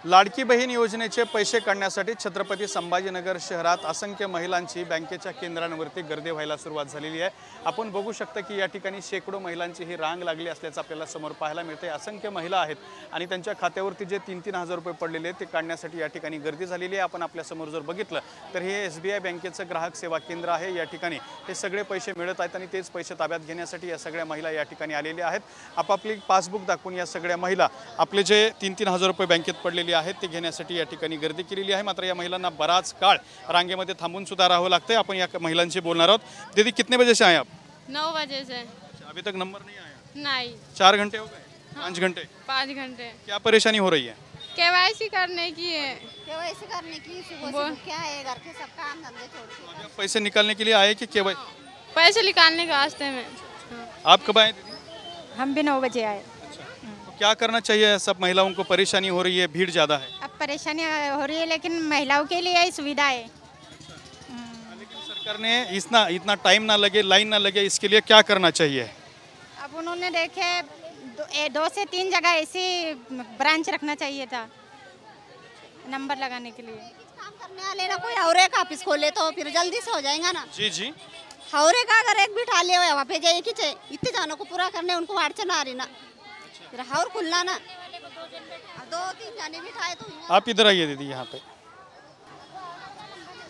लाडकी बहीण योजनेचे पैसे काढण्यासाठी छत्रपती संभाजीनगर शहरात असंख्य महिलांची बँकेच्या केंद्रांवरती गर्दी व्हायला सुरुवात झालेली आहे। आपण बघू शकता की या ठिकाणी शेकडो महिलांची ही रांग लागली असल्याचं आपल्याला समोर पाहायला मिळते। असंख्य महिला आहेत आणि त्यांच्या खात्यावरती जे 3-3 हजार रुपये पडलेले आहेत ते काढण्यासाठी या ठिकाणी गर्दी झालेली आहे। आपण आपल्या समोर जर बघितलं तर हे SBI बँकेचं ग्राहक सेवा केंद्र आहे। या ठिकाणी हे सगळे पैसे मिळत आहेत आणि तेच पैसे ताब्यात घेण्यासाठी या सगळ्या महिला या ठिकाणी आलेल्या आहेत। आपापली पासबुक दाखवून या सगळ्या महिला आपले जे 3-3 हजार रुपये बँकेत पडलेले आहेत ते घेण्यासाठी या ठिकाणी गर्दी केलेली आहे। मात्र या महिलांना बराच काळ रांगेमध्ये थांबून सुद्धा राहावं लागतंय। आपण या महिलांशी बोलणार आहोत। दीदी कितने बजे से आए आप? 9 बजे से। अभी तक नंबर नहीं आया? नहीं। 4 घंटे हो गए? 5 घंटे? 5 घंटे। क्या परेशानी हो रही है? KYC करने की है। KYC करने की सुबह क्या है, घर के सब काम धंधे छोड़ के अभी आप पैसे निकालने के लिए आए कि केवल पैसे निकालने के रास्ते में। आप कब आए दीदी? हम भी 9 बजे आए। तो क्या करना चाहिए? सब महिलाओं को परेशानी हो रही है, भीड़ ज़्यादा है। अब परेशानी हो रही है लेकिन महिलाओं के लिए यही सुविधा है। लेकिन सरकार ने इतना टाइम ना लगे, लाइन ना लगे, इसके लिए क्या करना चाहिए? अब उन्होंने देखे 2 से 3 जगह ऐसी ब्रांच रखना चाहिए था नंबर लगाने के लिए। काम करने वाले ना कोई और एक ऑफिस खोले तो फिर जल्दी से हो जाएगा ना। जी जी। हौरे का अगर एक बिठा लिया वहाँ पे जाए कि इतने जानों को पूरा करने उनको अड़चन आ रही ना, फिर हौर खुलना ना 2-3 जाने बिठाए तो आप इधर आइए दीदी यहाँ पे।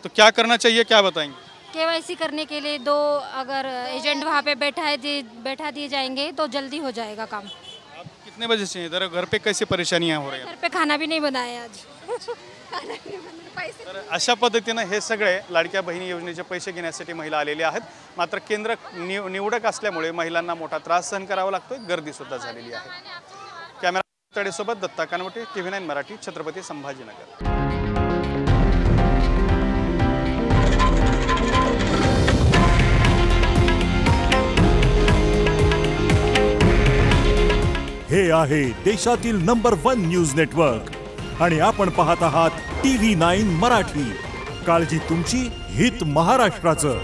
तो क्या करना चाहिए, क्या बताएंगे? KYC करने के लिए 2 अगर एजेंट वहाँ पे बैठा दिए जाएंगे तो जल्दी हो जाएगा काम। आप कितने बजे से इधर? घर पे कैसी परेशानियाँ हो रही हैं? घर पे खाना भी नहीं बनाया आज। तर अशा पद्धतीने हे सगळे लाडक्या बहिणी योजनेचे पैसे घेण्यासाठी महिला आलेल्या आहेत। मात्र केंद्र निवडक असल्यामुळे महिलांना मोठा त्रास सहन करावा लागतोय, गर्दी सुद्धा झालेली आहे। कॅमेरा तडेसोबत दत्ता कानवटे, TV9 मराठी, छत्रपती संभाजीनगर। हे आहे देशातील नंबर 1 न्यूज नेटवर्क आणि आपण पाहत आहात TV9 मराठी। काळजी तुमची, हित महाराष्ट्राचं।